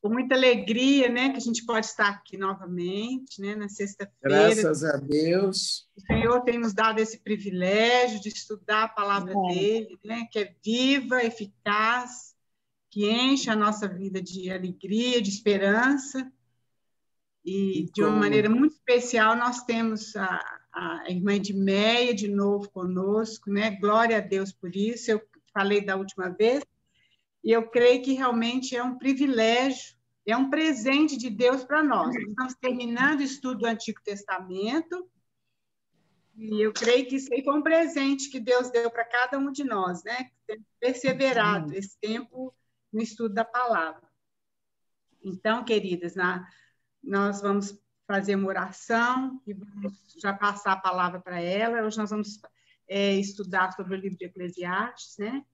com muita alegria, né, que a gente pode estar aqui novamente, né, na sexta-feira. Graças a Deus. O Senhor tem nos dado esse privilégio de estudar a palavra dele, né, que é viva, eficaz, que enche a nossa vida de alegria, de esperança. E, de uma maneira muito especial, nós temos a irmã Edmeia de novo conosco, né? Glória a Deus por isso. Eu falei da última vez, e eu creio que realmente é um privilégio, é um presente de Deus para nós. Nós estamos terminando o estudo do Antigo Testamento, e eu creio que isso aí foi um presente que Deus deu para cada um de nós, né? Temos perseverado esse tempo no estudo da palavra. Então, queridas, nós vamos fazer uma oração e vamos já passar a palavra para ela. Hoje nós vamos estudar sobre o livro de Eclesiastes, né?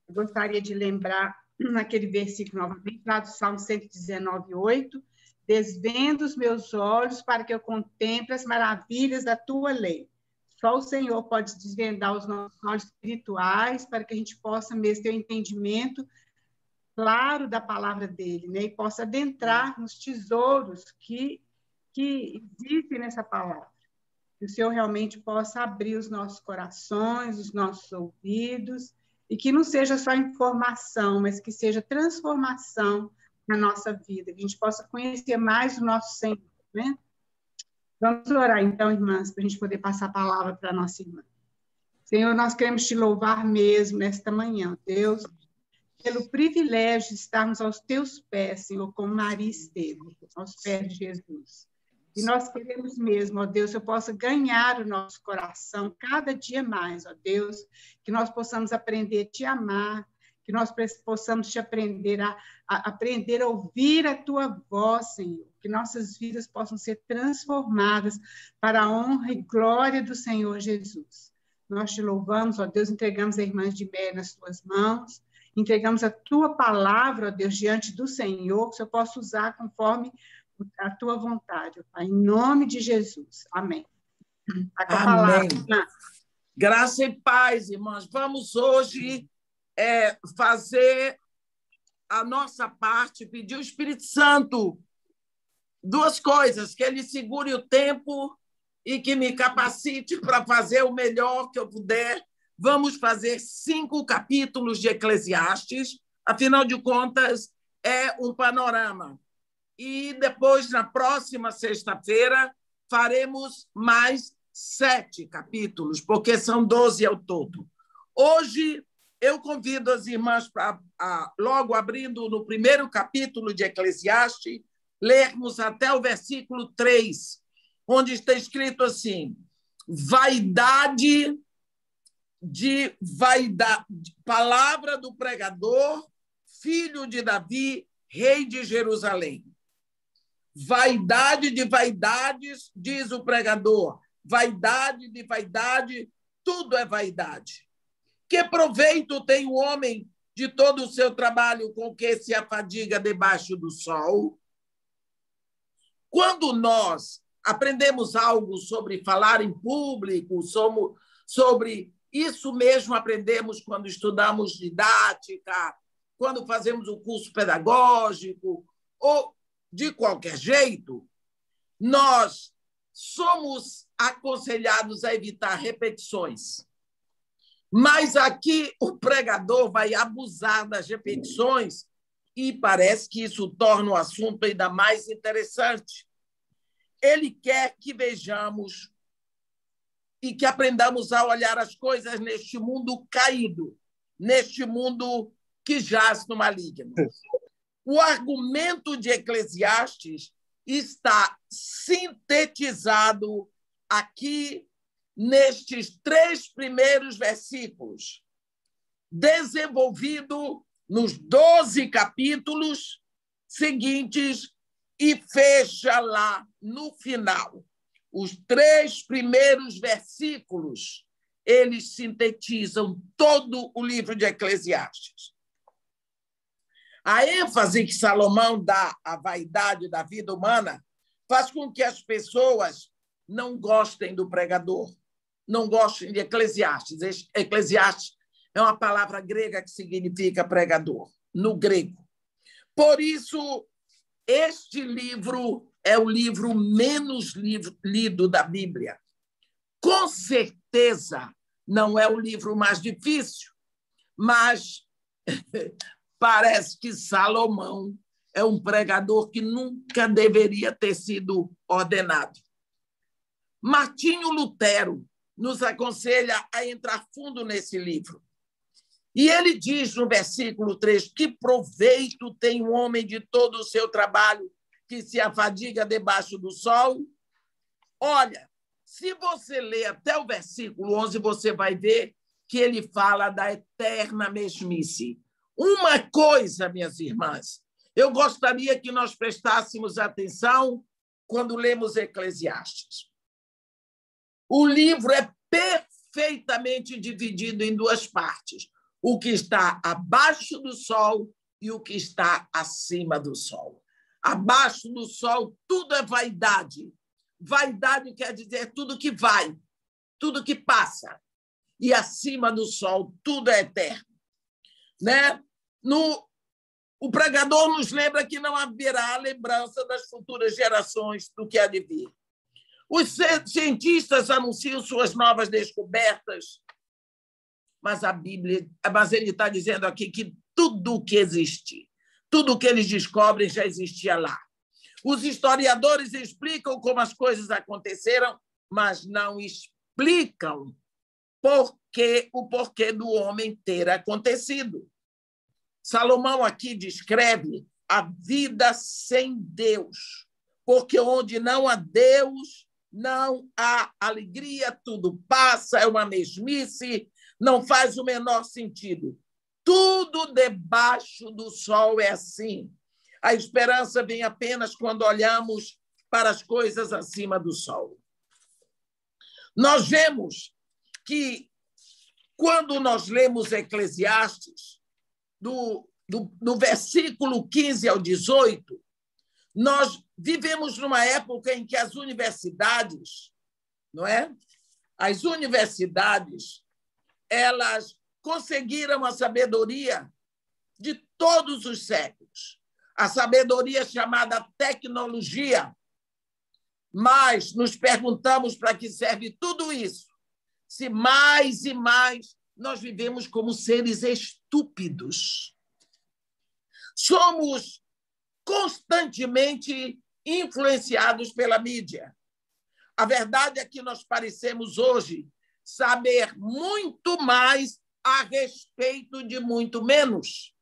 Eu gostaria de lembrar naquele versículo novamente, lá do Salmo 119:8, desvenda os meus olhos para que eu contemple as maravilhas da tua lei. Só o Senhor pode desvendar os nossos olhos espirituais para que a gente possa mesmo ter o entendimento claro da palavra dele, né? E possa adentrar nos tesouros que existem nessa palavra. Que o Senhor realmente possa abrir os nossos corações, os nossos ouvidos, e que não seja só informação, mas que seja transformação na nossa vida, que a gente possa conhecer mais o nosso Senhor, né? Vamos orar, então, irmãs, para a gente poder passar a palavra para a nossa irmã. Senhor, nós queremos te louvar mesmo nesta manhã, Deus, pelo privilégio de estarmos aos teus pés, Senhor, como Maria esteve, aos pés de Jesus. E nós queremos mesmo, ó Deus, que eu possa ganhar o nosso coração cada dia mais, ó Deus, que nós possamos aprender a te amar, que nós possamos te aprender aprender a ouvir a tua voz, Senhor, que nossas vidas possam ser transformadas para a honra e glória do Senhor Jesus. Nós te louvamos, ó Deus, entregamos a irmã de Mé nas tuas mãos, entregamos a tua palavra, ó Deus, diante do Senhor, que o Senhor possa usar conforme a tua vontade, ó Pai, em nome de Jesus. Amém. Tá com a palavra. Graça e paz, irmãs. Vamos hoje fazer a nossa parte, pedir ao Espírito Santo duas coisas, que ele segure o tempo e que me capacite para fazer o melhor que eu puder. Vamos fazer 5 capítulos de Eclesiastes, afinal de contas, é um panorama. E depois, na próxima sexta-feira, faremos mais 7 capítulos, porque são 12 ao todo. Hoje, eu convido as irmãs para, logo abrindo no primeiro capítulo de Eclesiastes, lermos até o versículo 3, onde está escrito assim: vaidade, palavra do pregador, filho de Davi, rei de Jerusalém. Vaidade de vaidades, diz o pregador, vaidade de vaidade, tudo é vaidade. Que proveito tem o homem de todo o seu trabalho com que se afadiga debaixo do sol? Quando nós aprendemos algo sobre falar em público, sobre isso mesmo aprendemos quando estudamos didática, quando fazemos o curso pedagógico, ou de qualquer jeito, nós somos aconselhados a evitar repetições. Mas aqui o pregador vai abusar das repetições e parece que isso torna o assunto ainda mais interessante. Ele quer que vejamos e que aprendamos a olhar as coisas neste mundo caído, neste mundo que jaz no maligno. O argumento de Eclesiastes está sintetizado aqui nestes 3 primeiros versículos, desenvolvido nos 12 capítulos seguintes e fecha lá no final. Os 3 primeiros versículos, eles sintetizam todo o livro de Eclesiastes. A ênfase que Salomão dá à vaidade da vida humana faz com que as pessoas não gostem do pregador, não gostem de Eclesiastes. Eclesiastes é uma palavra grega que significa pregador, no grego. Por isso, este livro é o livro menos lido da Bíblia. Com certeza, não é o livro mais difícil, mas parece que Salomão é um pregador que nunca deveria ter sido ordenado. Martinho Lutero nos aconselha a entrar fundo nesse livro. E ele diz no versículo 3, que proveito tem o homem de todo o seu trabalho que se afadiga debaixo do sol? Olha, se você ler até o versículo 11, você vai ver que ele fala da eterna mesmice. Uma coisa, minhas irmãs, eu gostaria que nós prestássemos atenção quando lemos Eclesiastes. O livro é perfeitamente dividido em duas partes. O que está abaixo do sol e o que está acima do sol. Abaixo do sol, tudo é vaidade. Vaidade quer dizer tudo que vai, tudo que passa. E acima do sol, tudo é eterno. Né? O pregador nos lembra que não haverá lembrança das futuras gerações do que há de vir. Os cientistas anunciam suas novas descobertas, mas ele está dizendo aqui que tudo o que existe, tudo o que eles descobrem já existia lá. Os historiadores explicam como as coisas aconteceram, mas não explicam o porquê do homem ter acontecido. Salomão aqui descreve a vida sem Deus, porque onde não há Deus, não há alegria, tudo passa, é uma mesmice, não faz o menor sentido. Tudo debaixo do sol é assim. A esperança vem apenas quando olhamos para as coisas acima do sol. Nós vemos que, quando nós lemos Eclesiastes, do versículo 15 ao 18, nós vivemos numa época em que as universidades, não é? As universidades, elas conseguiram a sabedoria de todos os séculos, a sabedoria chamada tecnologia. Mas nos perguntamos para que serve tudo isso, se mais e mais nós vivemos como seres estúpidos. Somos constantemente influenciados pela mídia. A verdade é que nós parecemos hoje saber muito mais a respeito de muito menos.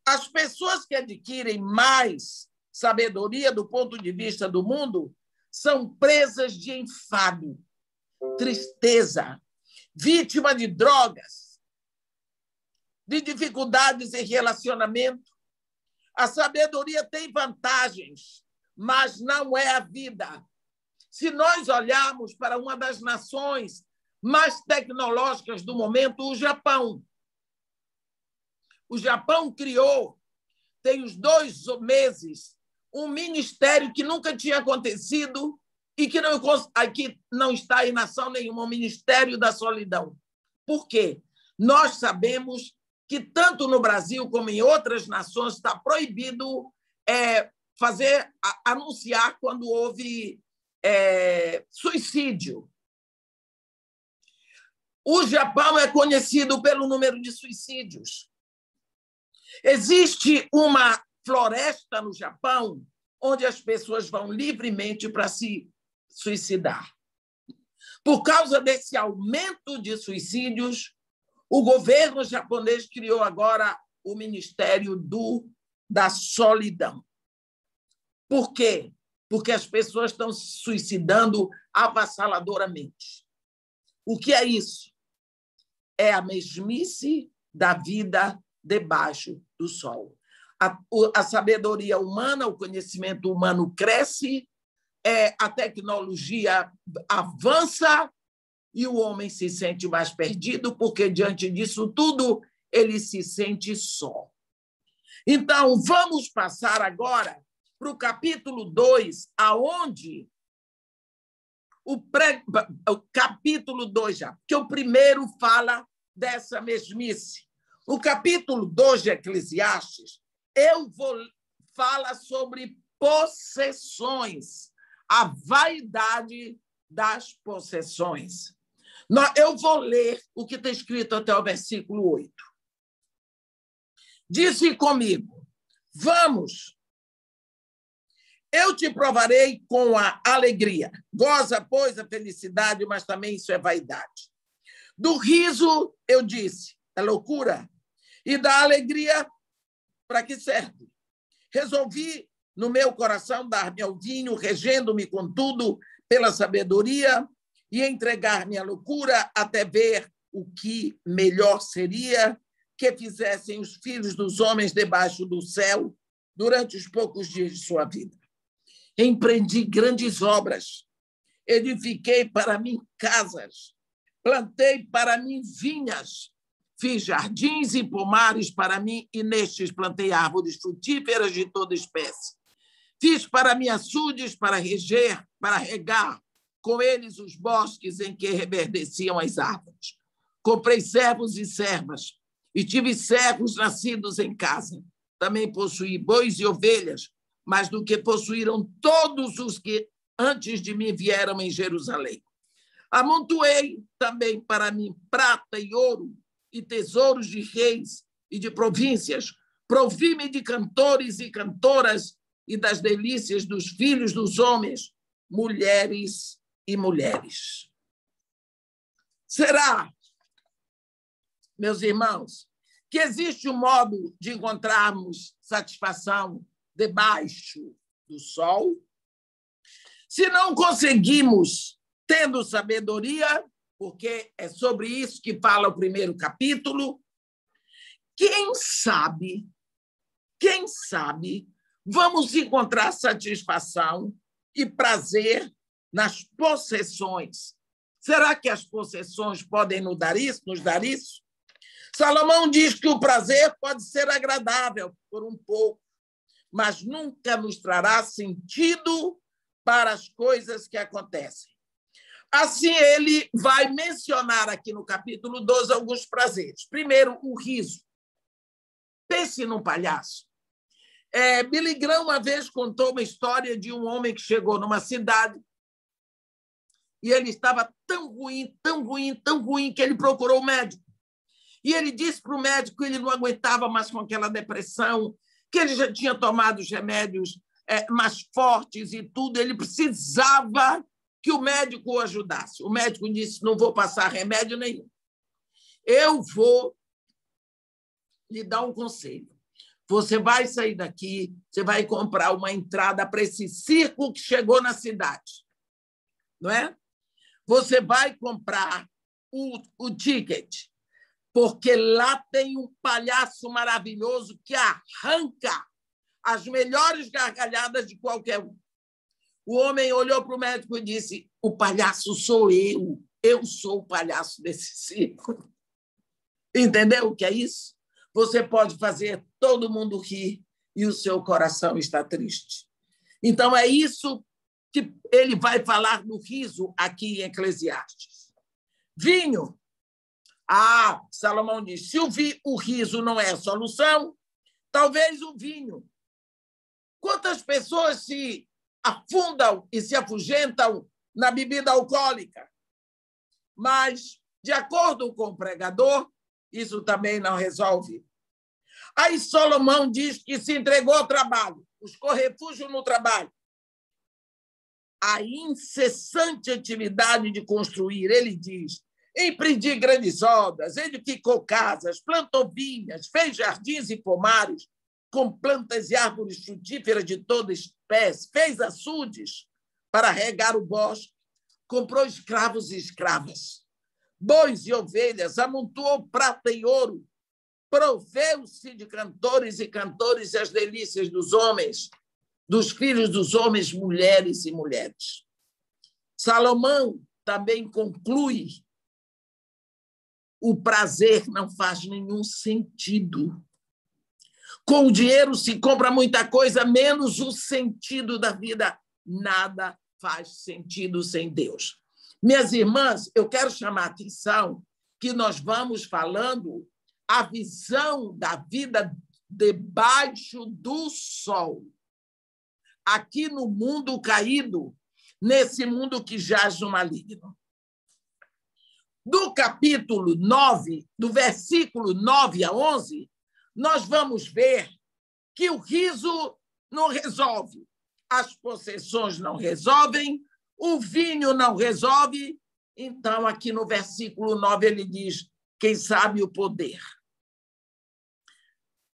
As pessoas que adquirem mais sabedoria do ponto de vista do mundo são presas de enfado, tristeza, vítima de drogas, de dificuldades em relacionamento. A sabedoria tem vantagens, mas não é a vida. Se nós olharmos para uma das nações mais tecnológicas do momento, o Japão. O Japão criou, tem uns 2 meses, um ministério que nunca tinha acontecido e que aqui não está em nação nenhuma, o Ministério da Solidão. Por quê? Nós sabemos que, tanto no Brasil como em outras nações, está proibido anunciar quando houve suicídio. O Japão é conhecido pelo número de suicídios. Existe uma floresta no Japão onde as pessoas vão livremente para se suicidar. Por causa desse aumento de suicídios, o governo japonês criou agora o Ministério da Solidão. Por quê? Porque as pessoas estão se suicidando avassaladoramente. O que é isso? É a mesmice da vida debaixo do sol. A sabedoria humana, o conhecimento humano cresce, a tecnologia avança e o homem se sente mais perdido, porque, diante disso tudo, ele se sente só. Então, vamos passar agora para o capítulo 2, aonde o capítulo 2 já, porque o primeiro fala dessa mesmice. O capítulo 2 de Eclesiastes, eu vou fala sobre possessões, a vaidade das possessões. Eu vou ler o que está escrito até o versículo 8. Disse comigo: vamos, eu te provarei com a alegria. Goza, pois, a felicidade, mas também isso é vaidade. Do riso, eu disse, é loucura. E da alegria, para que serve? Resolvi no meu coração dar-me ao vinho, regendo-me, contudo, pela sabedoria, e entregar-me à loucura até ver o que melhor seria que fizessem os filhos dos homens debaixo do céu durante os poucos dias de sua vida. Empreendi grandes obras, edifiquei para mim casas, plantei para mim vinhas, fiz jardins e pomares para mim, e nestes plantei árvores frutíferas de toda espécie. Fiz para mim açudes para regar com eles os bosques em que reverdeciam as árvores. Comprei servos e servas, e tive servos nascidos em casa. Também possuí bois e ovelhas, mais do que possuíram todos os que antes de mim vieram em Jerusalém. Amontoei também para mim prata e ouro, e tesouros de reis e de províncias. Provi-me de cantores e cantoras e das delícias dos filhos dos homens, mulheres e mulheres. Será, meus irmãos, que existe um modo de encontrarmos satisfação debaixo do sol? Se não conseguimos, tendo sabedoria, porque é sobre isso que fala o primeiro capítulo, quem sabe, vamos encontrar satisfação e prazer nas possessões. Será que as possessões podem nos dar isso? Salomão diz que o prazer pode ser agradável por um pouco, mas nunca nos trará sentido para as coisas que acontecem. Assim, ele vai mencionar aqui no capítulo 12 alguns prazeres. Primeiro, o riso. Pense num palhaço. Billy Graham uma vez contou uma história de um homem que chegou numa cidade e ele estava tão ruim, que ele procurou o médico. E ele disse para o médico que ele não aguentava mais com aquela depressão, que ele já tinha tomado os remédios mais fortes e tudo, ele precisava que o médico o ajudasse. O médico disse: não vou passar remédio nenhum. Eu vou lhe dar um conselho. Você vai sair daqui, você vai comprar uma entrada para esse circo que chegou na cidade. Não é? Você vai comprar o ticket, porque lá tem um palhaço maravilhoso que arranca as melhores gargalhadas de qualquer um. O homem olhou para o médico e disse: o palhaço sou eu sou o palhaço desse circo. Entendeu o que é isso? Você pode fazer todo mundo rir e o seu coração está triste. Então, é isso que ele vai falar no riso aqui em Eclesiastes. Vinho. Salomão diz: se o riso não é a solução, talvez o vinho. Quantas pessoas se afundam e se afugentam na bebida alcoólica? Mas, de acordo com o pregador, isso também não resolve. Aí Salomão diz que se entregou ao trabalho, buscou refúgio no trabalho. A incessante atividade de construir, ele diz: empreendi grandes obras, edificou casas, plantou vinhas, fez jardins e pomares, com plantas e árvores frutíferas de toda espécie, fez açudes para regar o bosque, comprou escravos e escravas, bois e ovelhas, amontoou prata e ouro, proveu-se de cantores e cantores e as delícias dos homens, dos filhos dos homens, mulheres e mulheres. Salomão também conclui: o prazer não faz nenhum sentido. Com o dinheiro se compra muita coisa, menos o sentido da vida. Nada faz sentido sem Deus. Minhas irmãs, eu quero chamar a atenção que nós vamos falando a visão da vida debaixo do sol. Aqui no mundo caído, nesse mundo que jaz no maligno. Do capítulo 9, do versículo 9 a 11, nós vamos ver que o riso não resolve, as possessões não resolvem, o vinho não resolve. Então, aqui no versículo 9, ele diz, quem sabe o poder.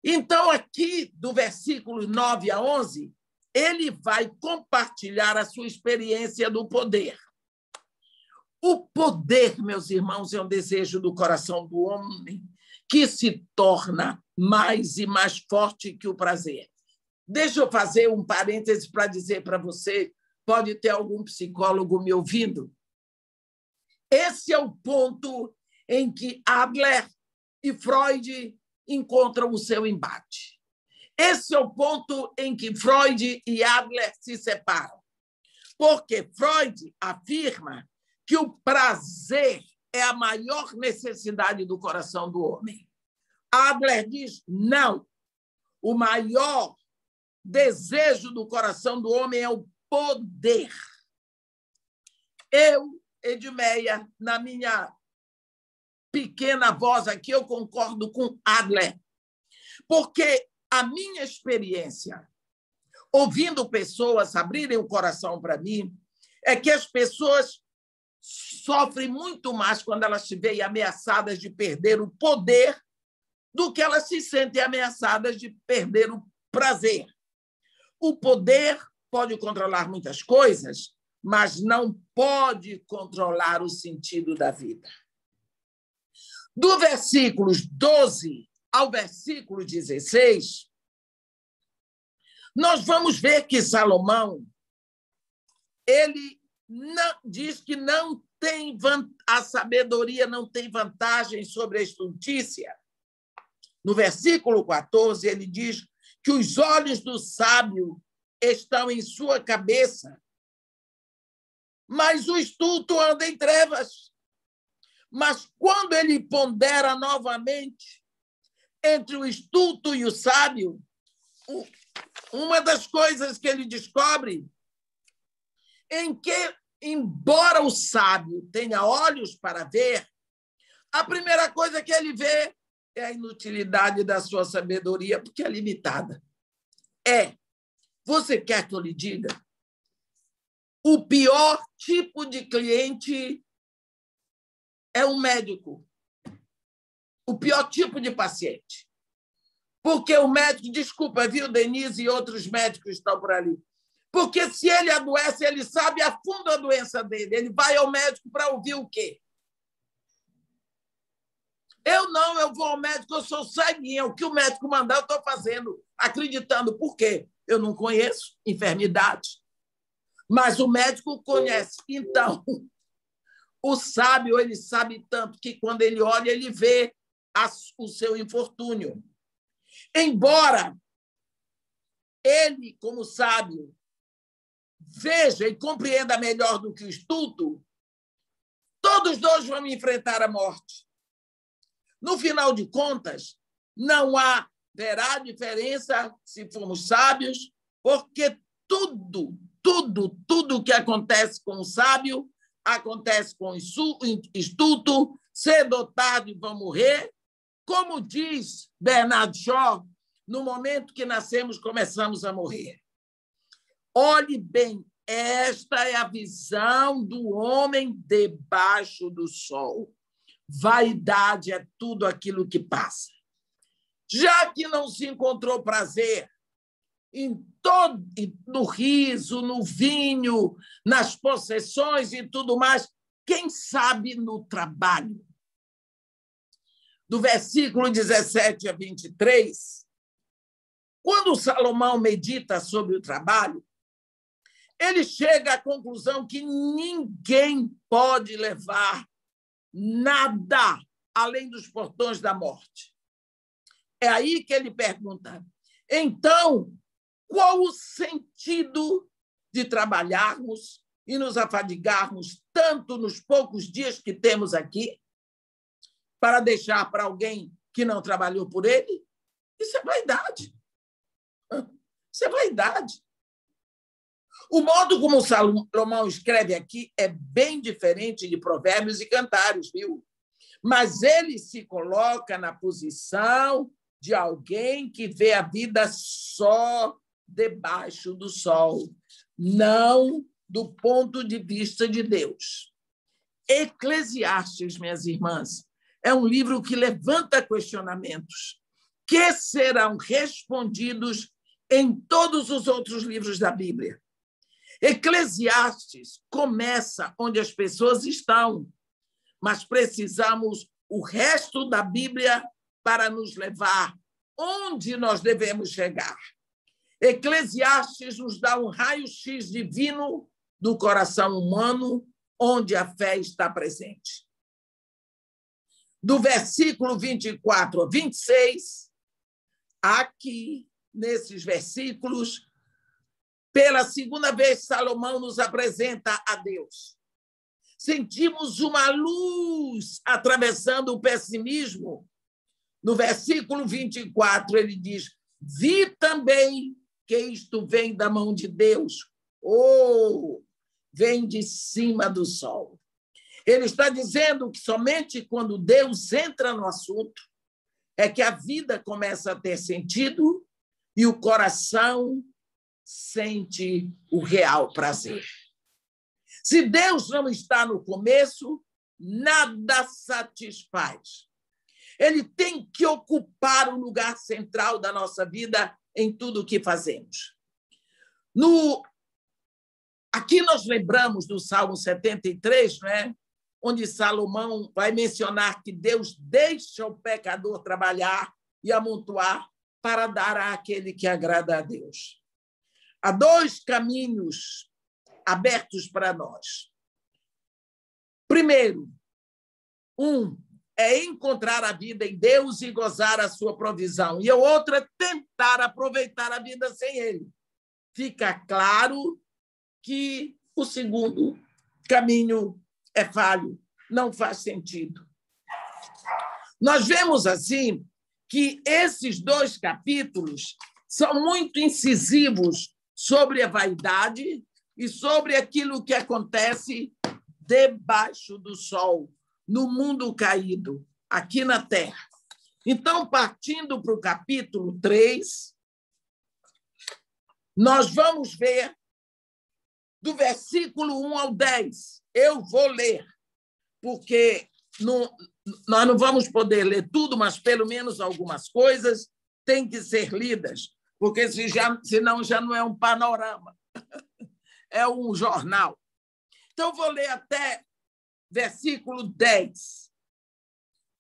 Então, aqui do versículo 9 a 11, ele vai compartilhar a sua experiência do poder. O poder, meus irmãos, é um desejo do coração do homem que se torna mais e mais forte que o prazer. Deixa eu fazer um parêntese para dizer para você, pode ter algum psicólogo me ouvindo. Esse é o ponto em que Adler e Freud encontram o seu embate. Esse é o ponto em que Freud e Adler se separam. Porque Freud afirma que o prazer é a maior necessidade do coração do homem. Adler diz, não. O maior desejo do coração do homem é o poder. Eu, Edmeia, na minha pequena voz aqui, eu concordo com Adler, porque a minha experiência, ouvindo pessoas abrirem o coração para mim, é que as pessoas sofrem muito mais quando elas se veem ameaçadas de perder o poder do que elas se sentem ameaçadas de perder o prazer. O poder pode controlar muitas coisas, mas não pode controlar o sentido da vida. Do versículos 12 ao versículo 16, nós vamos ver que Salomão, ele diz que não tem a sabedoria não tem vantagem sobre a estultícia. No versículo 14, ele diz que os olhos do sábio estão em sua cabeça, mas o estulto anda em trevas. Mas quando ele pondera novamente entre o estulto e o sábio, uma das coisas que ele descobre em que, embora o sábio tenha olhos para ver, a primeira coisa que ele vê é a inutilidade da sua sabedoria, porque é limitada. Você quer que eu lhe diga? O pior tipo de cliente é um médico. O pior tipo de paciente. Porque o médico, desculpa, viu, Denise e outros médicos estão por ali. Porque se ele adoece, ele sabe a fundo a doença dele. Ele vai ao médico para ouvir o quê? Eu vou ao médico, eu sou ceguinha. O que o médico mandar, eu estou fazendo, acreditando. Por quê? Eu não conheço enfermidade. Mas o médico conhece. Então, o sábio, ele sabe tanto que quando ele olha, ele vê o seu infortúnio. Embora ele, como sábio, veja e compreenda melhor do que o estulto, todos dois vão enfrentar a morte. No final de contas, não haverá diferença se formos sábios, porque tudo que acontece com o sábio acontece com o estulto, cedo ou tarde vão morrer. Como diz Bernard Shaw, no momento que nascemos, começamos a morrer. Olhe bem, esta é a visão do homem debaixo do sol. Vaidade é tudo aquilo que passa. Já que não se encontrou prazer no riso, no vinho, nas possessões e tudo mais, quem sabe no trabalho? Do versículo 17 a 23, quando Salomão medita sobre o trabalho, ele chega à conclusão que ninguém pode levar nada além dos portões da morte. É aí que ele pergunta, então, qual o sentido de trabalharmos e nos afadigarmos tanto nos poucos dias que temos aqui para deixar para alguém que não trabalhou por ele? Isso é vaidade. Isso é vaidade. O modo como Salomão escreve aqui é bem diferente de Provérbios e Cantares, viu? Mas ele se coloca na posição de alguém que vê a vida só debaixo do sol, não do ponto de vista de Deus. Eclesiastes, minhas irmãs, é um livro que levanta questionamentos que serão respondidos em todos os outros livros da Bíblia. Eclesiastes começa onde as pessoas estão, mas precisamos o resto da Bíblia para nos levar onde nós devemos chegar. Eclesiastes nos dá um raio-x divino do coração humano, onde a fé está presente. Do versículo 24 a 26, aqui, nesses versículos, pela segunda vez, Salomão nos apresenta a Deus. Sentimos uma luz atravessando o pessimismo. No versículo 24, ele diz: vi também que isto vem da mão de Deus, ou vem de cima do sol. Ele está dizendo que somente quando Deus entra no assunto é que a vida começa a ter sentido e o coração sente o real prazer. Se Deus não está no começo, nada satisfaz. Ele tem que ocupar o lugar central da nossa vida em tudo o que fazemos. Aqui nós lembramos do Salmo 73, né? Onde Salomão vai mencionar que Deus deixa o pecador trabalhar e amontoar para dar àquele que agrada a Deus. Há dois caminhos abertos para nós. Primeiro, é encontrar a vida em Deus e gozar a sua provisão. E o outro é tentar aproveitar a vida sem Ele. Fica claro que o segundo caminho é falho, não faz sentido. Nós vemos, assim, que esses dois capítulos são muito incisivos sobre a vaidade e sobre aquilo que acontece debaixo do sol, no mundo caído, aqui na Terra. Então, partindo para o capítulo 3, nós vamos ver do versículo 1 ao 10. Eu vou ler, porque nós não vamos poder ler tudo, mas pelo menos algumas coisas têm que ser lidas, porque senão já não é um panorama, é um jornal. Então, vou ler até versículo 10.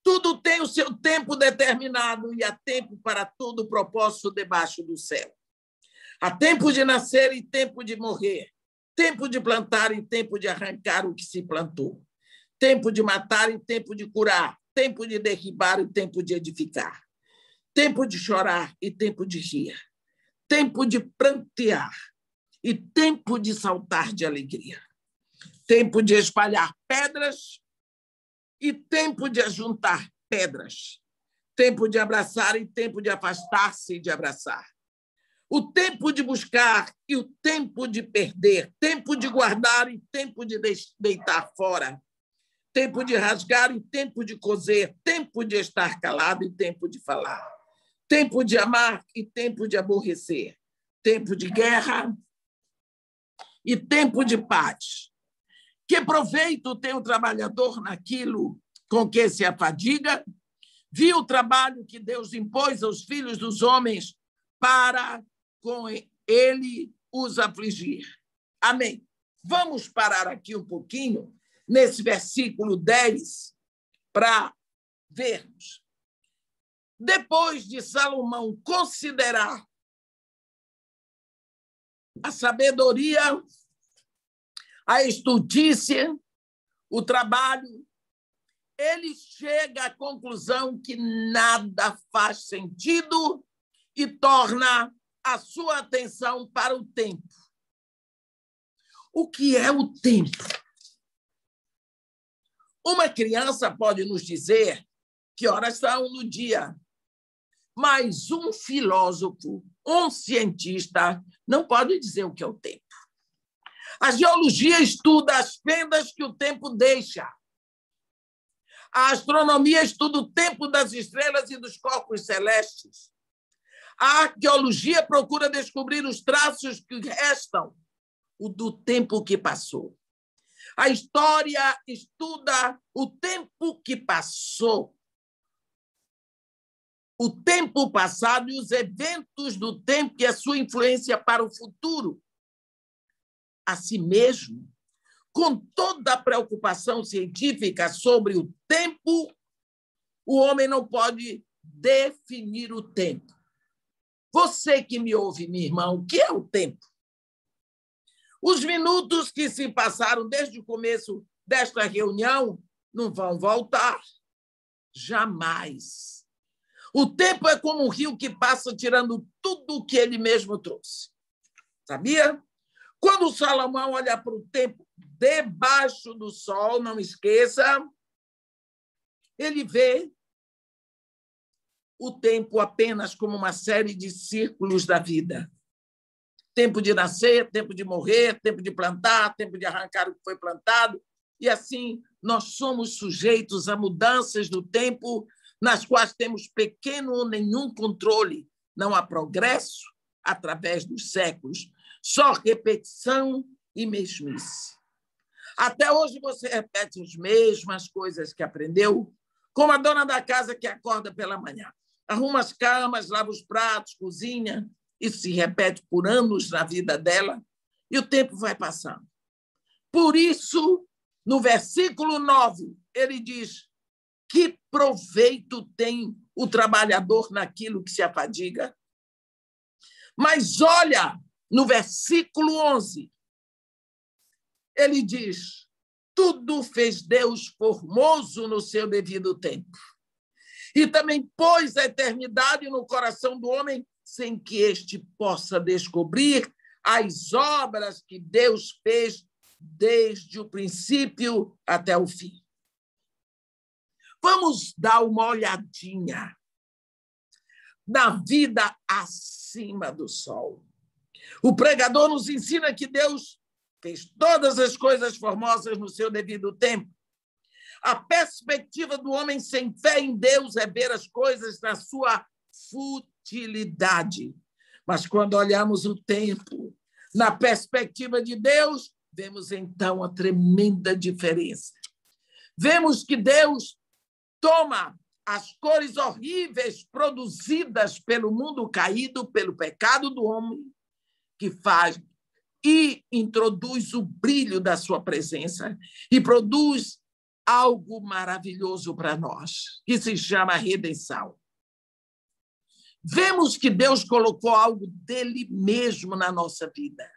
Tudo tem o seu tempo determinado e há tempo para todo propósito debaixo do céu. Há tempo de nascer e tempo de morrer, tempo de plantar e tempo de arrancar o que se plantou, tempo de matar e tempo de curar, tempo de derribar e tempo de edificar, tempo de chorar e tempo de rir, tempo de prantear e tempo de saltar de alegria, tempo de espalhar pedras e tempo de ajuntar pedras, tempo de abraçar e tempo de afastar-se de abraçar, o tempo de buscar e o tempo de perder, tempo de guardar e tempo de deitar fora, tempo de rasgar e tempo de coser, tempo de estar calado e tempo de falar, tempo de amar e tempo de aborrecer, tempo de guerra e tempo de paz. Que proveito tem o trabalhador naquilo com que se afadiga? Viu o trabalho que Deus impôs aos filhos dos homens para com ele os afligir. Amém. Vamos parar aqui um pouquinho, nesse versículo 10, para vermos. Depois de Salomão considerar a sabedoria, a estultícia, o trabalho, ele chega à conclusão que nada faz sentido e torna a sua atenção para o tempo. O que é o tempo? Uma criança pode nos dizer que horas são no dia. mas um filósofo, um cientista, não pode dizer o que é o tempo. A geologia estuda as fendas que o tempo deixa. A astronomia estuda o tempo das estrelas e dos corpos celestes. A arqueologia procura descobrir os traços que restam do tempo que passou. A história estuda o tempo que passou, o tempo passado e os eventos do tempo e a sua influência para o futuro. Assim mesmo, com toda a preocupação científica sobre o tempo, o homem não pode definir o tempo. Você que me ouve, minha irmã, o que é o tempo? Os minutos que se passaram desde o começo desta reunião não vão voltar. Jamais. O tempo é como um rio que passa tirando tudo o que ele mesmo trouxe. Sabia? Quando Salomão olha para o tempo debaixo do sol, não esqueça, ele vê o tempo apenas como uma série de círculos da vida. Tempo de nascer, tempo de morrer, tempo de plantar, tempo de arrancar o que foi plantado. E assim, nós somos sujeitos a mudanças do tempo nas quais temos pequeno ou nenhum controle. Não há progresso através dos séculos, só repetição e mesmice. Até hoje você repete as mesmas coisas que aprendeu, como a dona da casa que acorda pela manhã. Arruma as camas, lava os pratos, cozinha. Isso se repete por anos na vida dela e o tempo vai passando. Por isso, no versículo 9, ele diz: que proveito tem o trabalhador naquilo que se afadiga? Mas olha, no versículo 11, ele diz: tudo fez Deus formoso no seu devido tempo. E também pôs a eternidade no coração do homem, sem que este possa descobrir as obras que Deus fez desde o princípio até o fim. Vamos dar uma olhadinha na vida acima do sol. O pregador nos ensina que Deus fez todas as coisas formosas no seu devido tempo. A perspectiva do homem sem fé em Deus é ver as coisas na sua futilidade. Mas quando olhamos o tempo na perspectiva de Deus, vemos então a tremenda diferença. Vemos que Deus toma as cores horríveis produzidas pelo mundo caído, pelo pecado do homem, que faz e introduz o brilho da sua presença e produz algo maravilhoso para nós, que se chama redenção. Vemos que Deus colocou algo dele mesmo na nossa vida.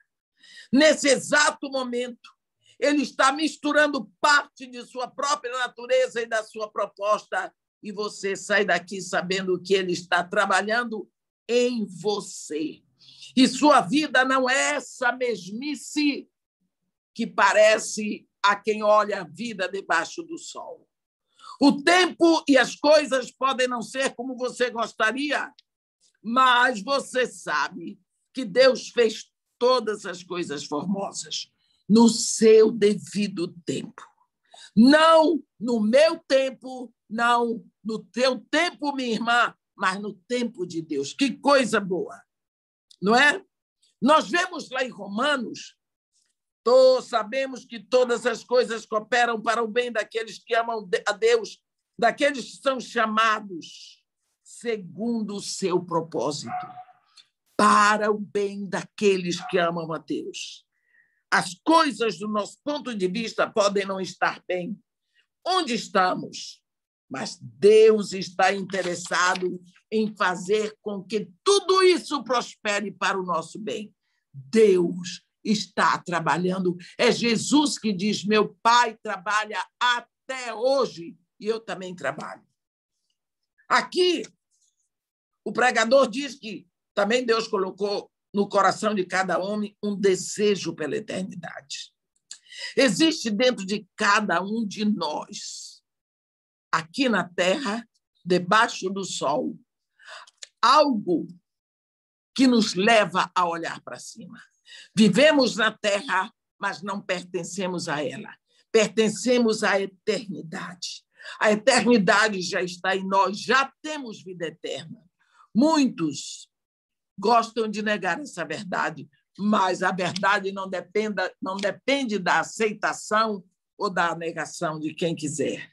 Nesse exato momento, ele está misturando parte de sua própria natureza e da sua proposta, e você sai daqui sabendo que ele está trabalhando em você. E sua vida não é essa mesmice que parece a quem olha a vida debaixo do sol. O tempo e as coisas podem não ser como você gostaria, mas você sabe que Deus fez todas as coisas formosas no seu devido tempo. Não no meu tempo, não no teu tempo, minha irmã, mas no tempo de Deus. Que coisa boa, não é? Nós vemos lá em Romanos, sabemos que todas as coisas cooperam para o bem daqueles que amam a Deus, daqueles que são chamados segundo o seu propósito, para o bem daqueles que amam a Deus. As coisas, do nosso ponto de vista, podem não estar bem onde estamos, mas Deus está interessado em fazer com que tudo isso prospere para o nosso bem. Deus está trabalhando. É Jesus que diz: meu Pai trabalha até hoje e eu também trabalho. Aqui, o pregador diz que também Deus colocou no coração de cada homem um desejo pela eternidade. Existe dentro de cada um de nós, aqui na terra, debaixo do sol, algo que nos leva a olhar para cima. Vivemos na terra, mas não pertencemos a ela. Pertencemos à eternidade. A eternidade já está em nós, já temos vida eterna. Muitos gostam de negar essa verdade, mas a verdade não depende da aceitação ou da negação de quem quiser.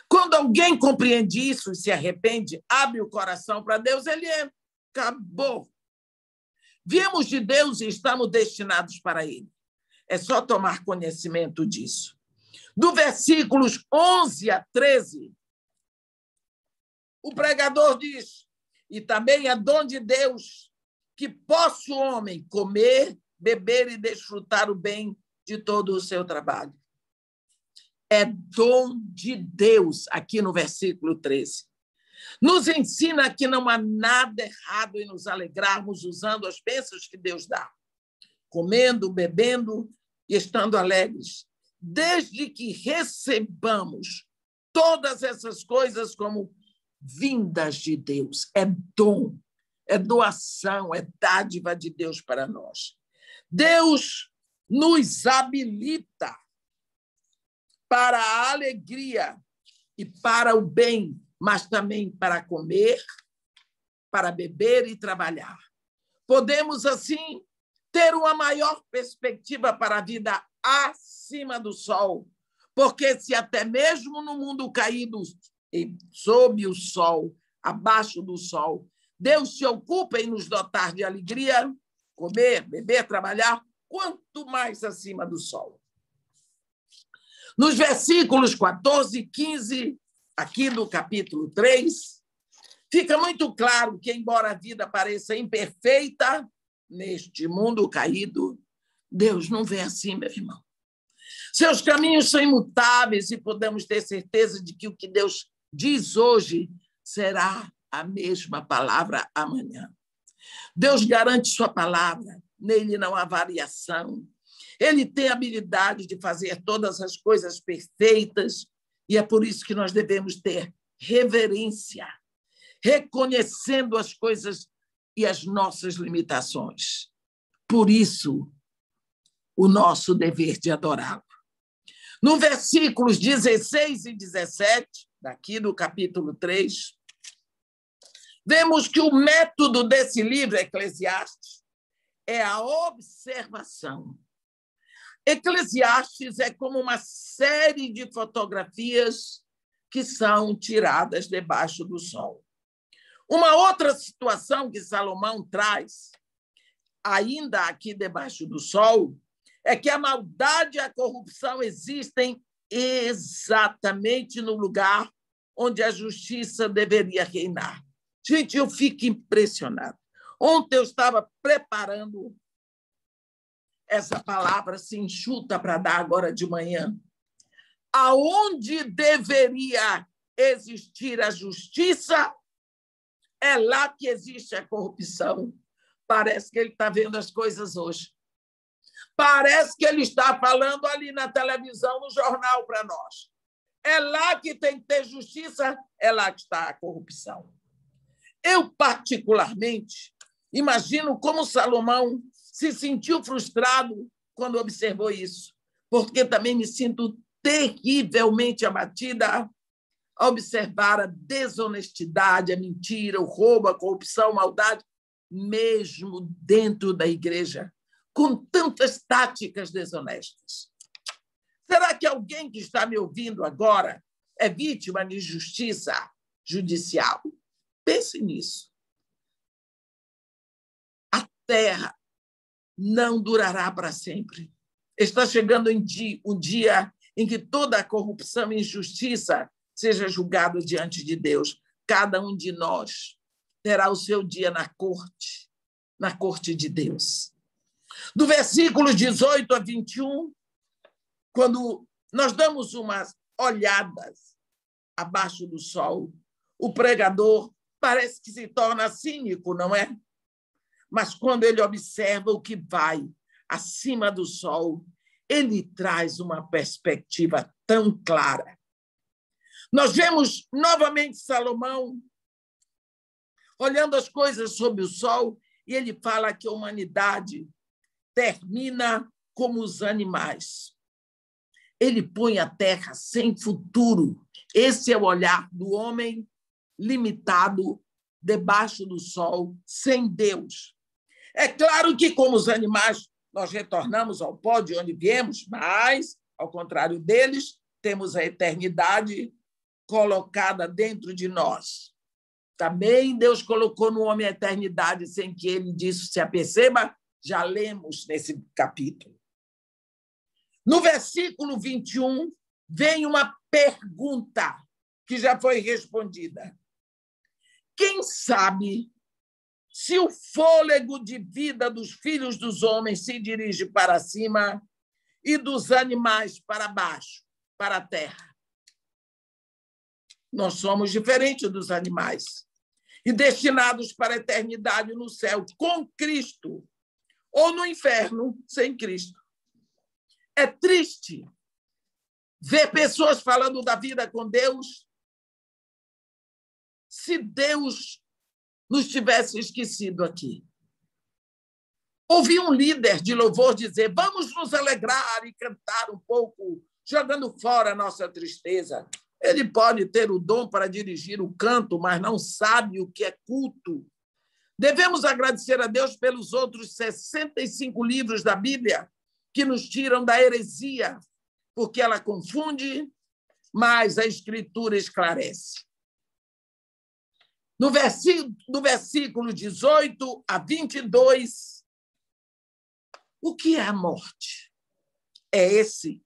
Quando alguém compreende isso e se arrepende, abre o coração para Deus, ele entra. Acabou. Viemos de Deus e estamos destinados para Ele. É só tomar conhecimento disso. Do versículos 11 a 13, o pregador diz: e também é dom de Deus que possa o homem comer, beber e desfrutar o bem de todo o seu trabalho. É dom de Deus, aqui no versículo 13. Nos ensina que não há nada errado em nos alegrarmos usando as bênçãos que Deus dá, comendo, bebendo e estando alegres, desde que recebamos todas essas coisas como vindas de Deus. É dom, é doação, é dádiva de Deus para nós. Deus nos habilita para a alegria e para o bem, mas também para comer, para beber e trabalhar. Podemos, assim, ter uma maior perspectiva para a vida acima do sol, porque se até mesmo no mundo caído, sob o sol, abaixo do sol, Deus se ocupa em nos dotar de alegria, comer, beber, trabalhar, quanto mais acima do sol. Nos versículos 14 e 15, aqui do capítulo 3, fica muito claro que, embora a vida pareça imperfeita neste mundo caído, Deus não vê assim, meu irmão. Seus caminhos são imutáveis e podemos ter certeza de que o que Deus diz hoje será a mesma palavra amanhã. Deus garante sua palavra, nele não há variação. Ele tem a habilidade de fazer todas as coisas perfeitas e é por isso que nós devemos ter reverência, reconhecendo as coisas e as nossas limitações. Por isso, o nosso dever de adorá-lo. No versículos 16 e 17, daqui do capítulo 3, vemos que o método desse livro, Eclesiastes, é a observação. Eclesiastes é como uma série de fotografias que são tiradas debaixo do sol. Uma outra situação que Salomão traz, ainda aqui debaixo do sol, é que a maldade e a corrupção existem exatamente no lugar onde a justiça deveria reinar. Gente, eu fico impressionado. Ontem eu estava preparando essa palavra assim, enxuta para dar agora de manhã. Aonde deveria existir a justiça, é lá que existe a corrupção. Parece que ele está vendo as coisas hoje. Parece que ele está falando ali na televisão, no jornal para nós. É lá que tem que ter justiça, é lá que está a corrupção. Eu, particularmente, imagino como Salomão se sentiu frustrado quando observou isso, porque também me sinto terrivelmente abatida ao observar a desonestidade, a mentira, o roubo, a corrupção, a maldade, mesmo dentro da igreja, com tantas táticas desonestas. Será que alguém que está me ouvindo agora é vítima de injustiça judicial? Pense nisso. A terra não durará para sempre. Está chegando um dia em que toda a corrupção e injustiça seja julgada diante de Deus. Cada um de nós terá o seu dia na corte de Deus. Do versículo 18 a 21, quando nós damos umas olhadas abaixo do sol, o pregador parece que se torna cínico, não é? Mas quando ele observa o que vai acima do sol, ele traz uma perspectiva tão clara. Nós vemos novamente Salomão olhando as coisas sob o sol, e ele fala que a humanidade termina como os animais. Ele põe a terra sem futuro. Esse é o olhar do homem limitado, debaixo do sol, sem Deus. É claro que, como os animais, nós retornamos ao pó de onde viemos, mas, ao contrário deles, temos a eternidade colocada dentro de nós. Também Deus colocou no homem a eternidade sem que ele disso se aperceba. Já lemos nesse capítulo. No versículo 21, vem uma pergunta que já foi respondida. Quem sabe se o fôlego de vida dos filhos dos homens se dirige para cima e dos animais para baixo, para a terra? Nós somos diferentes dos animais e destinados para a eternidade no céu com Cristo ou no inferno sem Cristo. É triste ver pessoas falando da vida com Deus se Deus nos tivesse esquecido aqui. Ouvi um líder de louvor dizer: vamos nos alegrar e cantar um pouco, jogando fora a nossa tristeza. Ele pode ter o dom para dirigir o canto, mas não sabe o que é culto. Devemos agradecer a Deus pelos outros 65 livros da Bíblia que nos tiram da heresia, porque ela confunde, mas a Escritura esclarece. No versículo 18 a 22, o que é a morte? É esse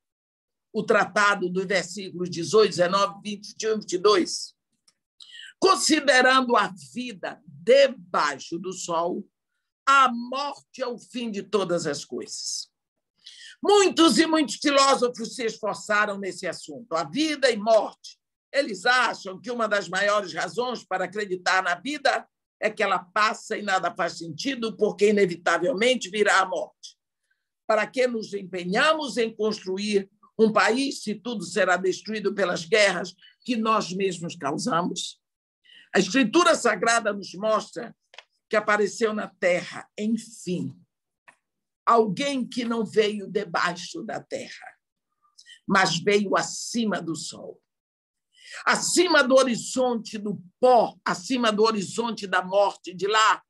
o tratado dos versículos 18, 19, 21 e 22. Considerando a vida debaixo do sol, a morte é o fim de todas as coisas. Muitos e muitos filósofos se esforçaram nesse assunto, a vida e morte. Eles acham que uma das maiores razões para acreditar na vida é que ela passa e nada faz sentido, porque inevitavelmente virá a morte. Para que nos empenhamos em construir um país se tudo será destruído pelas guerras que nós mesmos causamos? A Escritura Sagrada nos mostra que apareceu na terra, enfim, alguém que não veio debaixo da terra, mas veio acima do sol. Acima do horizonte do pó, acima do horizonte da morte, de lá,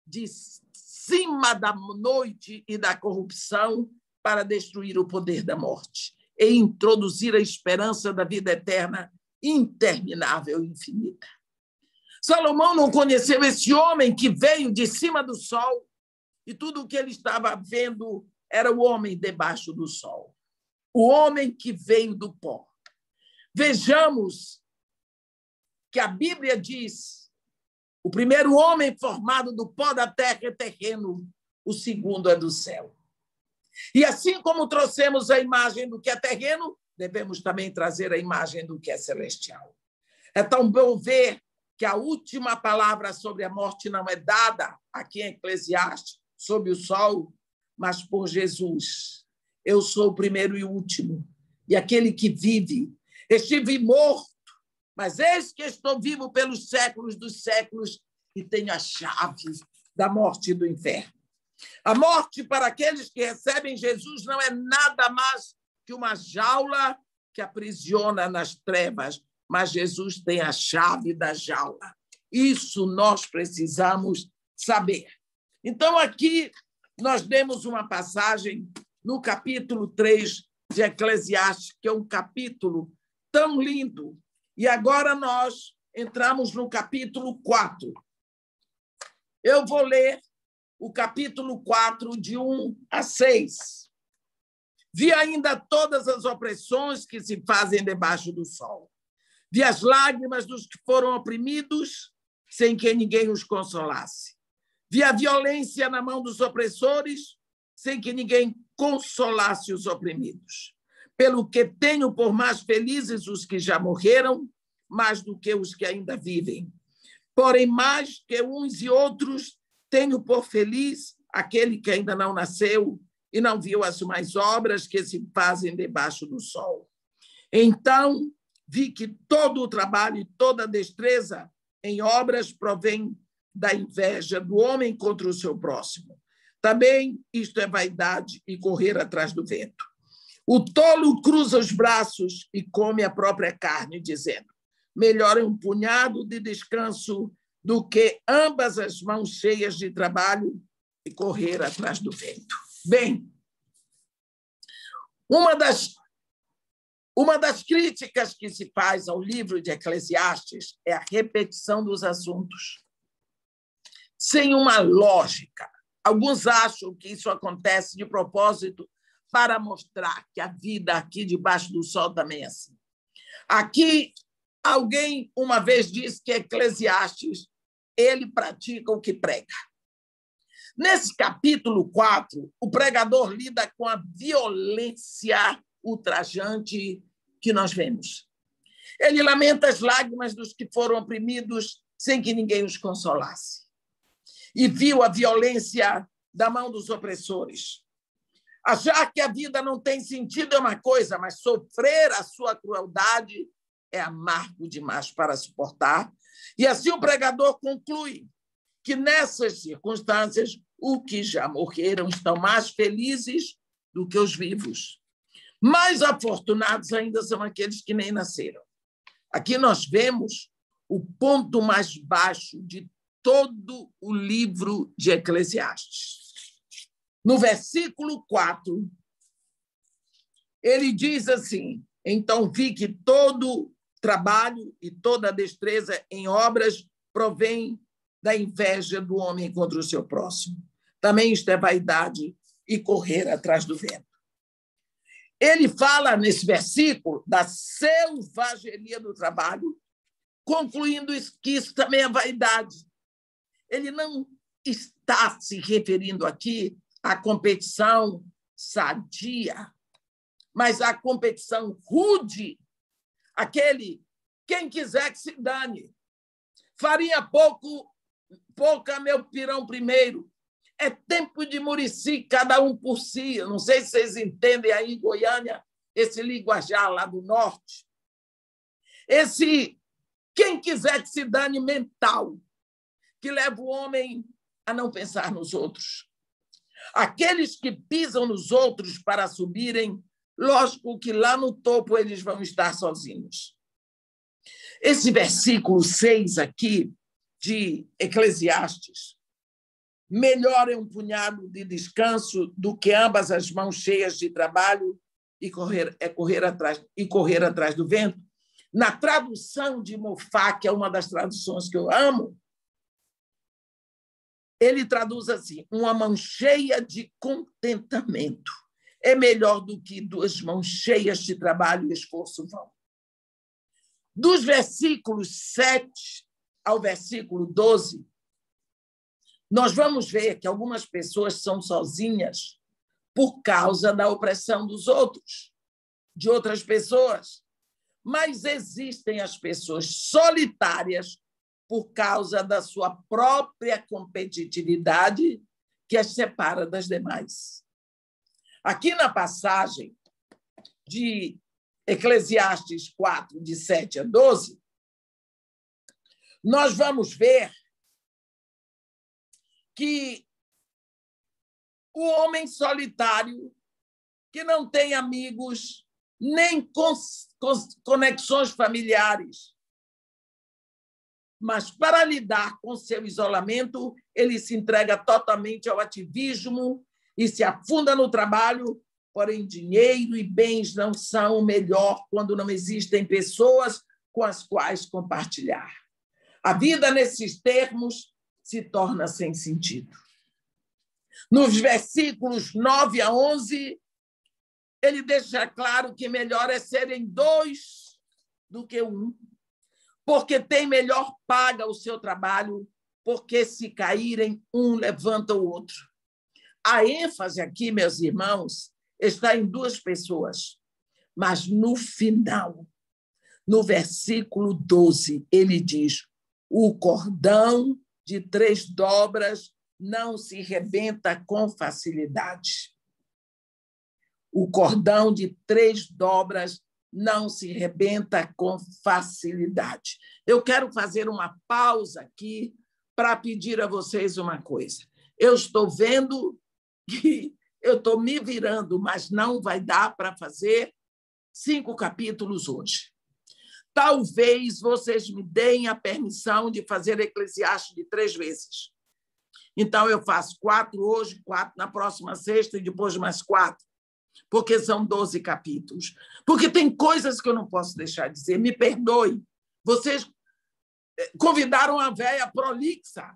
de cima da noite e da corrupção, para destruir o poder da morte e introduzir a esperança da vida eterna, interminável e infinita. Salomão não conheceu esse homem que veio de cima do sol e tudo o que ele estava vendo era o homem debaixo do sol, o homem que veio do pó. Vejamos que a Bíblia diz: o primeiro homem formado do pó da terra é terreno, o segundo é do céu. E assim como trouxemos a imagem do que é terreno, devemos também trazer a imagem do que é celestial. É tão bom ver que a última palavra sobre a morte não é dada aqui em Eclesiastes, sob o sol, mas por Jesus. Eu sou o primeiro e o último, e aquele que vive. Estive morto, mas eis que estou vivo pelos séculos dos séculos e tenho a chave da morte e do inferno. A morte para aqueles que recebem Jesus não é nada mais que uma jaula que aprisiona nas trevas, mas Jesus tem a chave da jaula. Isso nós precisamos saber. Então, aqui nós demos uma passagem no capítulo 3 de Eclesiastes, que é um capítulo tão lindo. E agora nós entramos no capítulo 4. Eu vou ler o capítulo 4, de 1 a 6. Vi ainda todas as opressões que se fazem debaixo do sol. Vi as lágrimas dos que foram oprimidos, sem que ninguém os consolasse. Vi a violência na mão dos opressores, sem que ninguém consolasse os oprimidos. Pelo que tenho por mais felizes os que já morreram, mais do que os que ainda vivem. Porém, mais que uns e outros, tenho por feliz aquele que ainda não nasceu e não viu as mais obras que se fazem debaixo do sol. Então, vi que todo o trabalho e toda a destreza em obras provém da inveja do homem contra o seu próximo. Também isto é vaidade e correr atrás do vento. O tolo cruza os braços e come a própria carne, dizendo: melhor é um punhado de descanso do que ambas as mãos cheias de trabalho e correr atrás do vento. Bem, uma das críticas que se faz ao livro de Eclesiastes é a repetição dos assuntos, sem uma lógica. Alguns acham que isso acontece de propósito para mostrar que a vida aqui debaixo do sol também é assim. Aqui, alguém uma vez disse que Eclesiastes, ele pratica o que prega. Nesse capítulo 4, o pregador lida com a violência ultrajante que nós vemos. Ele lamenta as lágrimas dos que foram oprimidos sem que ninguém os consolasse. E viu a violência da mão dos opressores. Achar que a vida não tem sentido é uma coisa, mas sofrer a sua crueldade é amargo demais para suportar. E assim o pregador conclui que, nessas circunstâncias, os que já morreram estão mais felizes do que os vivos. Mais afortunados ainda são aqueles que nem nasceram. Aqui nós vemos o ponto mais baixo de todo o livro de Eclesiastes. No versículo 4, ele diz assim: então vi que todo trabalho e toda destreza em obras provém da inveja do homem contra o seu próximo. Também isto é vaidade e correr atrás do vento. Ele fala nesse versículo da selvageria do trabalho, concluindo que isso também é vaidade. Ele não está se referindo aqui à competição sadia, mas à competição rude. Quem quiser que se dane. Farinha pouca, meu pirão primeiro. É tempo de Murici, cada um por si. Eu não sei se vocês entendem aí em Goiânia, esse linguajar lá do norte. Esse quem quiser que se dane mental, que leva o homem a não pensar nos outros. Aqueles que pisam nos outros para subirem, lógico que lá no topo eles vão estar sozinhos. Esse versículo 6 aqui, de Eclesiastes, melhor é um punhado de descanso do que ambas as mãos cheias de trabalho e correr atrás do vento. Na tradução de Mofá, que é uma das traduções que eu amo, ele traduz assim: uma mão cheia de contentamento é melhor do que duas mãos cheias de trabalho e esforço vão. Dos versículos 7 ao versículo 12, nós vamos ver que algumas pessoas são sozinhas por causa da opressão dos outros, de outras pessoas. Mas existem as pessoas solitárias por causa da sua própria competitividade que as separa das demais. Aqui na passagem de Eclesiastes 4, de 7 a 12, nós vamos ver que o homem solitário, que não tem amigos, nem conexões familiares, mas para lidar com seu isolamento, ele se entrega totalmente ao ativismo e se afunda no trabalho, porém dinheiro e bens não são o melhor quando não existem pessoas com as quais compartilhar. A vida, nesses termos, se torna sem sentido. Nos versículos 9 a 11, ele deixa claro que melhor é serem dois do que um, porque tem melhor paga o seu trabalho, porque se caírem, um levanta o outro. A ênfase aqui, meus irmãos, está em duas pessoas, mas no final, no versículo 12, ele diz: o cordão de 3 dobras não se rebenta com facilidade. O cordão de 3 dobras não se rebenta com facilidade. Eu quero fazer uma pausa aqui para pedir a vocês uma coisa. Eu estou vendo que eu estou me virando, mas não vai dar para fazer 5 capítulos hoje. Talvez vocês me deem a permissão de fazer Eclesiastes de 3 vezes. Então, eu faço 4 hoje, 4 na próxima sexta e depois mais 4, porque são 12 capítulos. Porque tem coisas que eu não posso deixar de dizer. Me perdoe. Vocês convidaram a véia prolixa.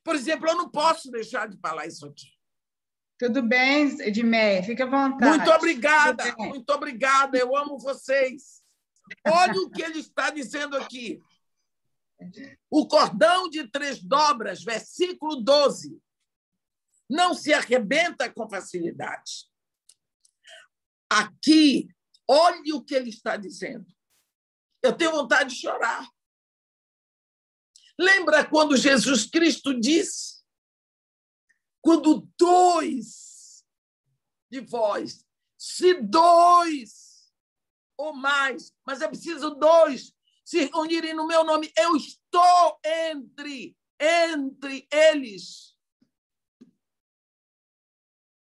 Por exemplo, eu não posso deixar de falar isso aqui. Tudo bem, Edmeia, fica à vontade. Muito obrigada, muito obrigada. Eu amo vocês. Olha o que ele está dizendo aqui. O cordão de 3 dobras, versículo 12, não se arrebenta com facilidade. Aqui, olhe o que ele está dizendo. Eu tenho vontade de chorar. Lembra quando Jesus Cristo disse: quando 2 de vós, se 2 ou mais, mas é preciso 2 se reunirem no meu nome, eu estou entre eles.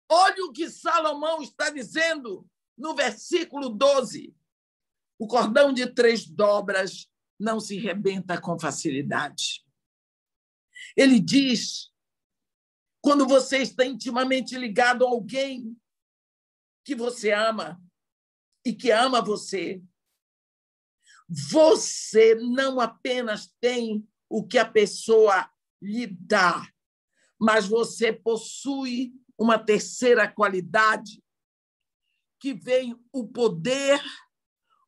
Olha o que Salomão está dizendo no versículo 12. O cordão de 3 dobras não se rebenta com facilidade. Ele diz, quando você está intimamente ligado a alguém que você ama e que ama você, você não apenas tem o que a pessoa lhe dá, mas você possui uma terceira qualidade, que vem o poder,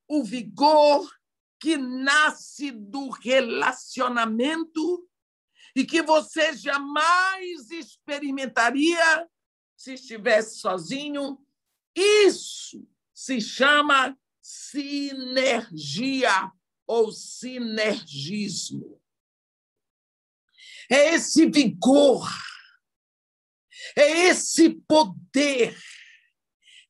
o vigor, que nasce do relacionamento e que você jamais experimentaria se estivesse sozinho. Isso se chama sinergia ou sinergismo. É esse vigor, é esse poder,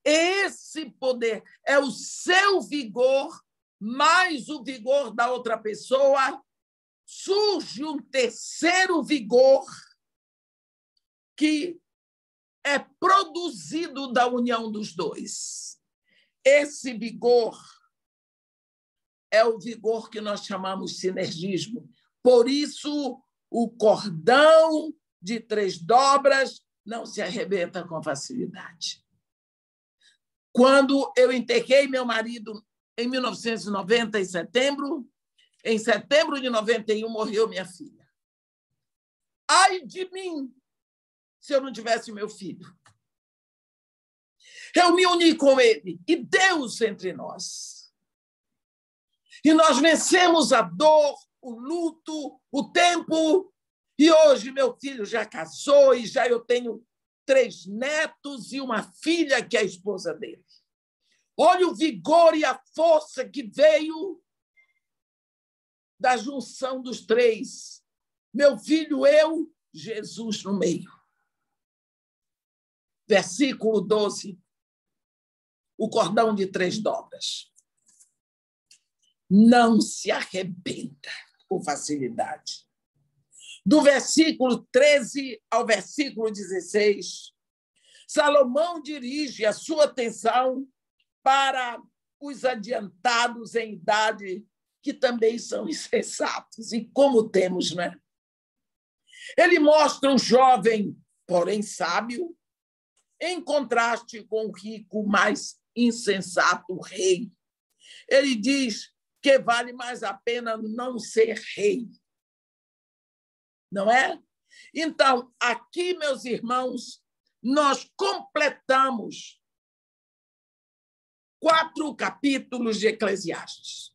é o seu vigor mais o vigor da outra pessoa. Surge um terceiro vigor que é produzido da união dos dois. Esse vigor é o vigor que nós chamamos sinergismo. Por isso, o cordão de 3 dobras não se arrebenta com facilidade. Quando eu enterrei meu marido em 1990, em setembro de 91, morreu minha filha. Ai de mim, se eu não tivesse meu filho. Eu me uni com ele e Deus entre nós. E nós vencemos a dor, o luto, o tempo. E hoje meu filho já casou e já eu tenho 3 netos e uma filha que é a esposa dele. Olha o vigor e a força que veio da junção dos 3. Meu filho, eu, Jesus no meio. Versículo 12. O cordão de 3 dobras não se arrebenta com facilidade. Do versículo 13 ao versículo 16, Salomão dirige a sua atenção para os adiantados em idade, que também são insensatos, e como temos, né? Ele mostra um jovem, porém sábio, em contraste com o rico, mais insensato rei. Ele diz que vale mais a pena não ser rei. Não é? Então, aqui, meus irmãos, nós completamos 4 capítulos de Eclesiastes.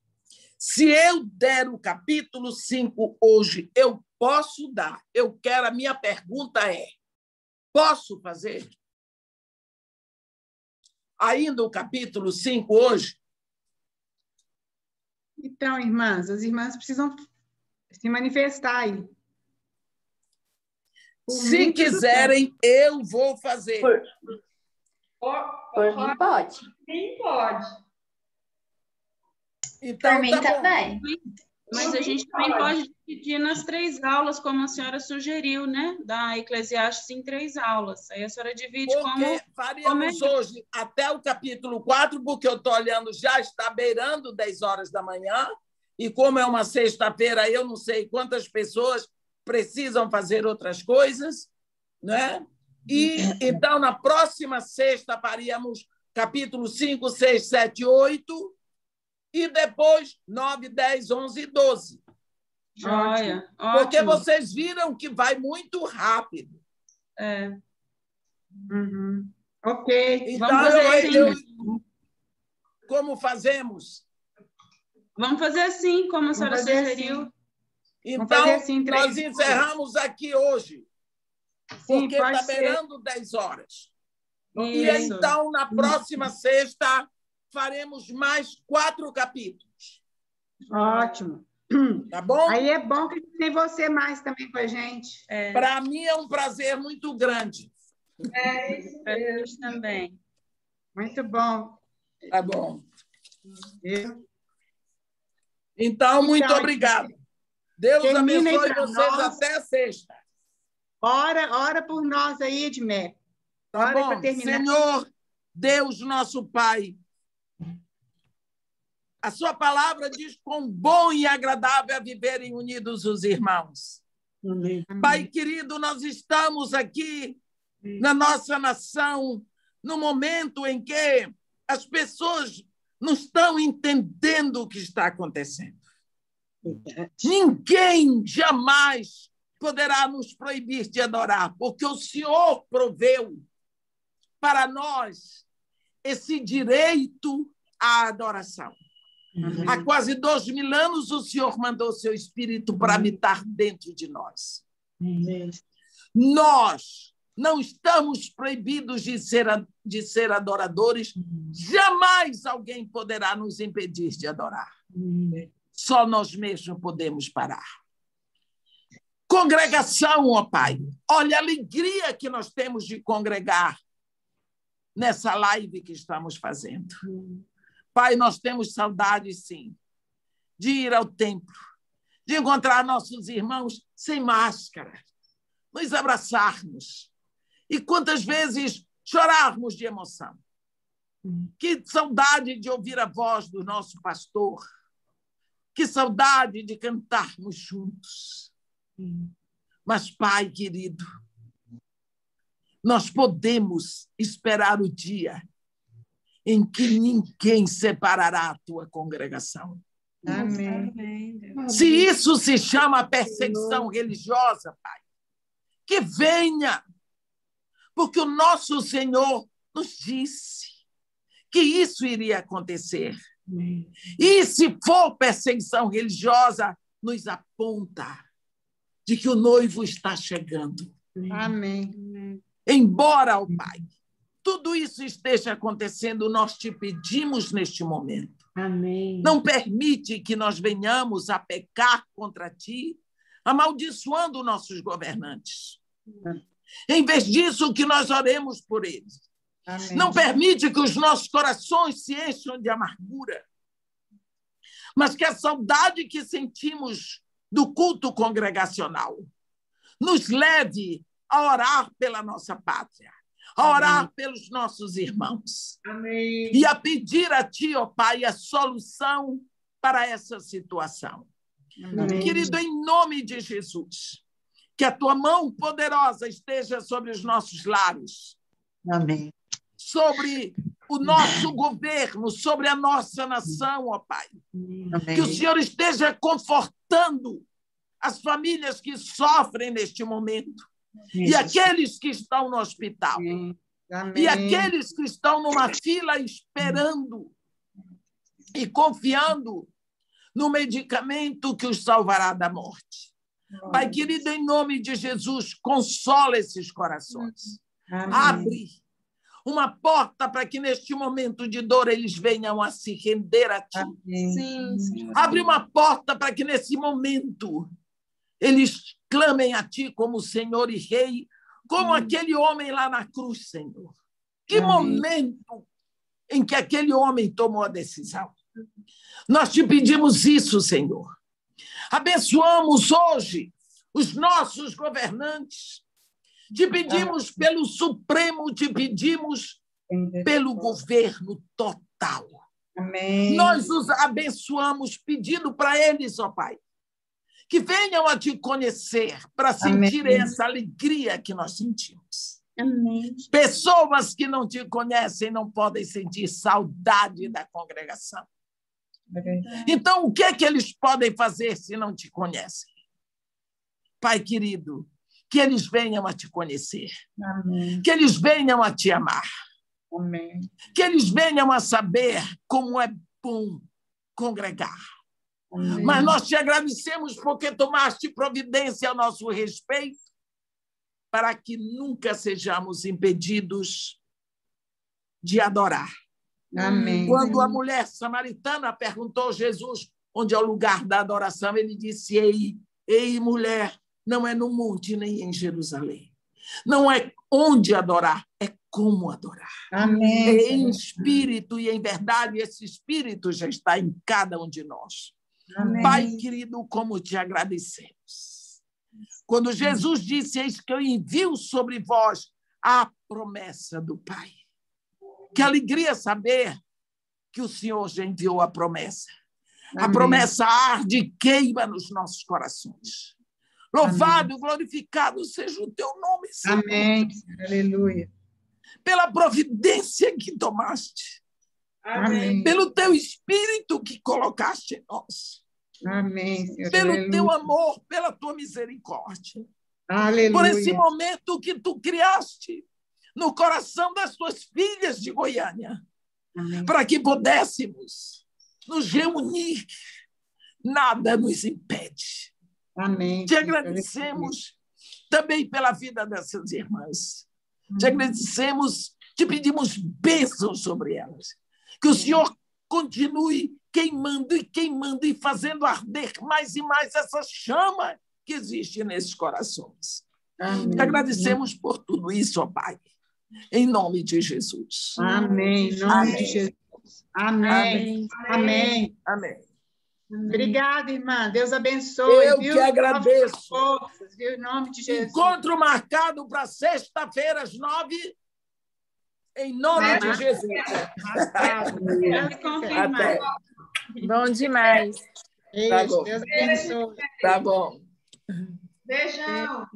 Se eu der o capítulo 5 hoje, eu posso dar. Eu quero, a minha pergunta é, posso fazer? Ainda o capítulo 5 hoje? Então, irmãs, as irmãs precisam se manifestar aí. Se quiserem, eu vou fazer. Por mim, pode. Sim, pode. Então, por mim tá bom. também. Mas a gente também pode dividir nas 3 aulas, como a senhora sugeriu, né? Da Eclesiastes em 3 aulas. Aí a senhora divide Porque faríamos hoje até o capítulo 4, porque eu estou olhando, já está beirando 10 horas da manhã, e como é uma sexta-feira, eu não sei quantas pessoas precisam fazer outras coisas, né? E então, na próxima sexta, faríamos capítulo 5, 6, 7, 8, e depois 9, 10, 11 e 12. Joia, porque ótimo. vocês viram que vai muito rápido. É. Uhum. Ok. Então, Vamos fazer assim. como fazemos? Vamos fazer assim, como a senhora sugeriu. Assim. Então, assim, nós encerramos aqui hoje, porque está beirando 10 horas. Isso. E então, na próxima sexta, faremos mais 4 capítulos. Ótimo. Tá bom? Aí é bom que tem você mais também com a gente. Para mim é um prazer muito grande. Isso para a gente também. Muito bom. Tá bom. Então, muito obrigado. Deus abençoe vocês até a sexta. Ora por nós aí, Edmé. Tá bom. Senhor, Deus nosso Pai, a sua palavra diz quão bom e agradável é viverem unidos os irmãos. Amém. Pai querido, nós estamos aqui na nossa nação, no momento em que as pessoas não estão entendendo o que está acontecendo. Ninguém jamais poderá nos proibir de adorar, porque o Senhor proveu para nós esse direito à adoração. Há quase 2000 anos, o Senhor mandou seu Espírito para habitar dentro de nós. Nós não estamos proibidos de ser adoradores. Jamais alguém poderá nos impedir de adorar. Só nós mesmos podemos parar. Congregação, ó Pai, olha a alegria que nós temos de congregar nessa live que estamos fazendo. Pai, nós temos saudade, sim, de ir ao templo, de encontrar nossos irmãos sem máscara, nos abraçarmos e quantas vezes chorarmos de emoção. Que saudade de ouvir a voz do nosso pastor, que saudade de cantarmos juntos. Mas, Pai querido, nós podemos esperar o dia em que ninguém separará a tua congregação. Amém. Se isso se chama perseguição religiosa, Pai, que venha, porque o nosso Senhor nos disse que isso iria acontecer. E se for perseguição religiosa, nos aponta de que o noivo está chegando. Amém. Embora, ó Pai, tudo isso esteja acontecendo, nós te pedimos neste momento. Amém. Não permite que nós venhamos a pecar contra ti, amaldiçoando nossos governantes. Em vez disso, que nós oremos por eles. Amém. Não permite que os nossos corações se encham de amargura, mas que a saudade que sentimos do culto congregacional nos leve a orar pela nossa pátria, a orar pelos nossos irmãos. Amém. E a pedir a Ti, ó Pai, a solução para essa situação. Amém. Querido, em nome de Jesus, que a Tua mão poderosa esteja sobre os nossos lares. Amém. Sobre o nosso governo, sobre a nossa nação, ó Pai. Amém. Que o Senhor esteja confortando as famílias que sofrem neste momento. E aqueles que estão no hospital. Amém. E aqueles que estão numa fila esperando e confiando no medicamento que os salvará da morte. Pai querido, em nome de Jesus, consola esses corações. Amém. Abre uma porta para que neste momento de dor eles venham a se render a Ti. Amém. Sim. Abre uma porta para que nesse momento eles clamem a Ti como Senhor e Rei, como aquele homem lá na cruz, Senhor. Que Amém. momento em que aquele homem tomou a decisão. Nós Te pedimos isso, Senhor. Abençoamos hoje os nossos governantes. Te pedimos pelo Supremo, te pedimos pelo governo total. Amém. Nós os abençoamos, pedindo para eles, ó Pai, que venham a te conhecer para sentir essa alegria que nós sentimos. Amém. Pessoas que não te conhecem não podem sentir saudade da congregação. Então, o que é que eles podem fazer se não te conhecem? Pai querido, que eles venham a te conhecer. Amém. Que eles venham a te amar. Amém. Que eles venham a saber como é bom congregar. Amém. Mas nós te agradecemos porque tomaste providência ao nosso respeito para que nunca sejamos impedidos de adorar. Amém. Quando a mulher samaritana perguntou a Jesus onde é o lugar da adoração, ele disse: ei, mulher, não é no monte nem em Jerusalém. Não é onde adorar, é como adorar. Amém. É em espírito e em verdade, esse espírito já está em cada um de nós. Amém. Pai querido, como te agradecemos. Quando Jesus disse: eis que eu envio sobre vós a promessa do Pai. Que alegria saber que o Senhor já enviou a promessa. Amém. A promessa arde e queima nos nossos corações. Louvado, glorificado seja o teu nome, Senhor. Amém. Aleluia. Pela providência que tomaste. Amém. Pelo teu espírito que colocaste em nós. Amém, Senhor. Pelo Aleluia. teu amor, pela tua misericórdia. Aleluia. Por esse momento que tu criaste no coração das tuas filhas de Goiânia. Amém. Para que pudéssemos nos reunir. Nada nos impede. Amém. Te agradecemos também pela vida dessas irmãs. Te agradecemos, te pedimos bênçãos sobre elas. Que o Senhor continue queimando e fazendo arder mais e mais essa chama que existe nesses corações. Amém. Te agradecemos por tudo isso, ó Pai. Em nome de Jesus. Amém. Em nome de Jesus. Amém. Amém. Amém. Obrigada, irmã. Deus abençoe. Eu viu? que agradeço. Forças, viu? Em nome de Jesus. Encontro marcado para sexta-feira, às 9h, em nome de Jesus. Até. Bom demais. Beijo. Deus abençoe. Tá bom. Beijão.